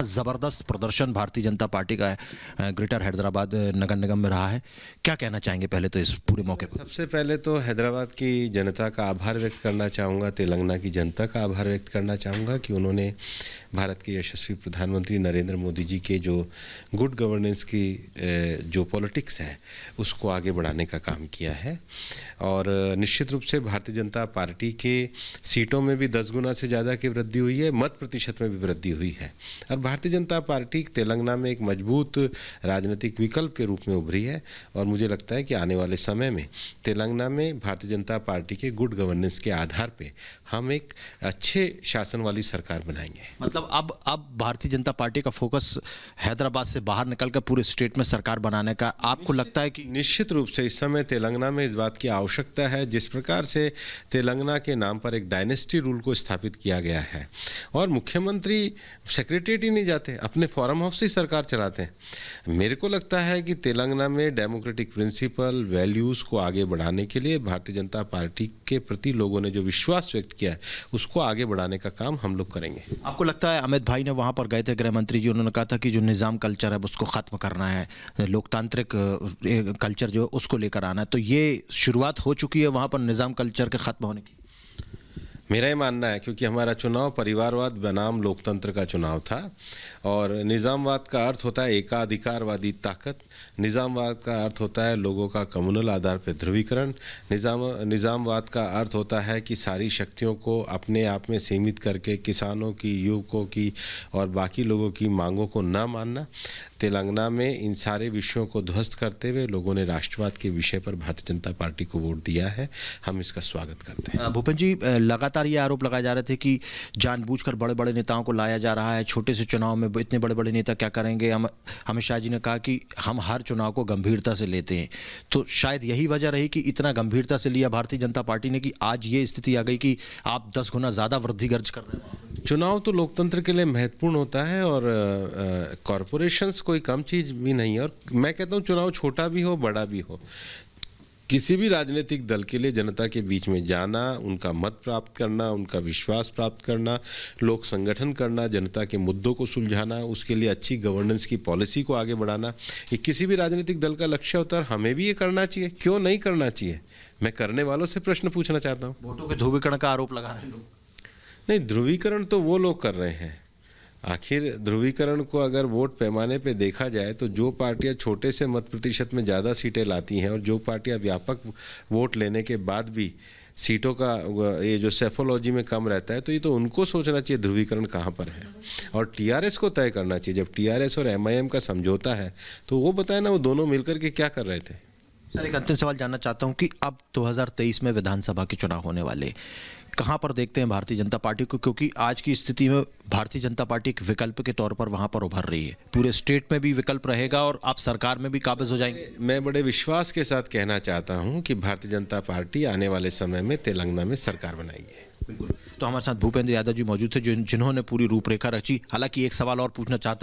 ज़बरदस्त प्रदर्शन भारतीय जनता पार्टी का ग्रेटर हैदराबाद नगर निगम में रहा है। क्या कहना चाहेंगे पहले तो इस पूरे मौके पर? सबसे पहले तो हैदराबाद की जनता का आभार व्यक्त करना चाहूँगा, तेलंगाना की जनता का आभार व्यक्त करना चाहूँगा कि उन्होंने भारत के यशस्वी प्रधानमंत्री नरेंद्र मोदी जी के जो गुड गवर्नेंस की जो पॉलिटिक्स है उसको आगे बढ़ाने का काम किया है। और निश्चित रूप से भारतीय जनता पार्टी के सीटों में भी 10 गुना से ज़्यादा की वृद्धि हुई है, मत प्रतिशत में भी वृद्धि हुई है। और भारतीय जनता पार्टी तेलंगाना में एक मजबूत राजनीतिक विकल्प के रूप में उभरी है। और मुझे लगता है कि आने वाले समय में तेलंगाना में भारतीय जनता पार्टी के गुड गवर्नेंस के आधार पे हम एक अच्छे शासन वाली सरकार बनाएंगे। मतलब अब भारतीय जनता पार्टी का फोकस हैदराबाद से बाहर निकलकर पूरे स्टेट में सरकार बनाने का आपको लगता है कि? निश्चित रूप से इस समय तेलंगाना में इस बात की आवश्यकता है। जिस प्रकार से तेलंगाना के नाम पर एक डायनेस्टी रूल को स्थापित किया गया है और मुख्यमंत्री सेक्रेटरीट ही नहीं जाते, अपने फॉर्म हाउस से ही सरकार चलाते हैं। मेरे को लगता है कि तेलंगाना में डेमोक्रेटिक प्रिंसिपल वैल्यूज़ को आगे बढ़ाने के लिए भारतीय जनता पार्टी के प्रति लोगों ने जो विश्वास व्यक्त किया है उसको आगे बढ़ाने का काम हम लोग करेंगे। आपको लगता है अमित भाई ने वहां पर गए थे, गृह मंत्री जी, उन्होंने कहा था कि जो निज़ाम कल्चर है उसको ख़त्म करना है, लोकतांत्रिक कल्चर जो है उसको लेकर आना है, तो ये शुरुआत हो चुकी है वहां पर निज़ाम कल्चर के ख़त्म होने की? मेरा ये मानना है, क्योंकि हमारा चुनाव परिवारवाद बनाम लोकतंत्र का चुनाव था और निज़ामवाद का अर्थ होता है एकाधिकारवादी ताकत, निज़ामवाद का अर्थ होता है लोगों का कम्युनल आधार पर ध्रुवीकरण, निज़ामवाद का अर्थ होता है कि सारी शक्तियों को अपने आप में सीमित करके किसानों की, युवकों की और बाकी लोगों की मांगों को न मानना। तेलंगाना में इन सारे विषयों को ध्वस्त करते हुए लोगों ने राष्ट्रवाद के विषय पर भारतीय जनता पार्टी को वोट दिया है। हम इसका स्वागत करते हैं। भूपेन जी, लगातार ये आरोप लगाए जा रहे थे कि जानबूझकर बड़े बड़े नेताओं को लाया जा रहा है, छोटे से चुनाव में इतने बड़े बड़े नेता क्या करेंगे। अमित शाह जी ने कहा कि हम हर चुनाव को गंभीरता से लेते हैं, तो शायद यही वजह रही कि इतना गंभीरता से लिया भारतीय जनता पार्टी ने कि आज ये स्थिति आ गई कि आप 10 गुना ज़्यादा वृद्धि दर्ज कर रहे हैं। चुनाव तो लोकतंत्र के लिए महत्वपूर्ण होता है और कॉरपोरेशंस कोई कम चीज़ भी नहीं है। और मैं कहता हूँ चुनाव छोटा भी हो बड़ा भी हो, किसी भी राजनीतिक दल के लिए जनता के बीच में जाना, उनका मत प्राप्त करना, उनका विश्वास प्राप्त करना, लोक संगठन करना, जनता के मुद्दों को सुलझाना, उसके लिए अच्छी गवर्नेंस की पॉलिसी को आगे बढ़ाना, ये किसी भी राजनीतिक दल का लक्ष्य होता है। हमें भी ये करना चाहिए, क्यों नहीं करना चाहिए? मैं करने वालों से प्रश्न पूछना चाहता हूँ। वोटों के ध्रुवीकरण का आरोप लगा रहे हैं लोग। नहीं, ध्रुवीकरण तो वो लोग कर रहे हैं। आखिर ध्रुवीकरण को अगर वोट पैमाने पे देखा जाए तो जो पार्टियां छोटे से मत प्रतिशत में ज़्यादा सीटें लाती हैं और जो पार्टियां व्यापक वोट लेने के बाद भी सीटों का ये जो सेफोलॉजी में कम रहता है, तो ये तो उनको सोचना चाहिए ध्रुवीकरण कहाँ पर है और टीआरएस को तय करना चाहिए। जब टीआरएस और एमआईएम का समझौता है तो वो बताए ना, वो दोनों मिलकर के क्या कर रहे थे। सर, एक अंतिम सवाल जानना चाहता हूं कि अब 2023 में विधानसभा के चुनाव होने वाले, कहां पर देखते हैं भारतीय जनता पार्टी को, क्योंकि आज की स्थिति में भारतीय जनता पार्टी एक विकल्प के तौर पर वहां पर उभर रही है, पूरे स्टेट में भी विकल्प रहेगा और आप सरकार में भी काबिज हो जाएंगे? मैं बड़े विश्वास के साथ कहना चाहता हूं कि भारतीय जनता पार्टी आने वाले समय में तेलंगाना में सरकार बनाएगी। बिल्कुल। तो हमारे साथ भूपेंद्र यादव जी मौजूद थे जिन्होंने पूरी रूपरेखा रची। हालांकि एक सवाल और पूछना चाहता हूं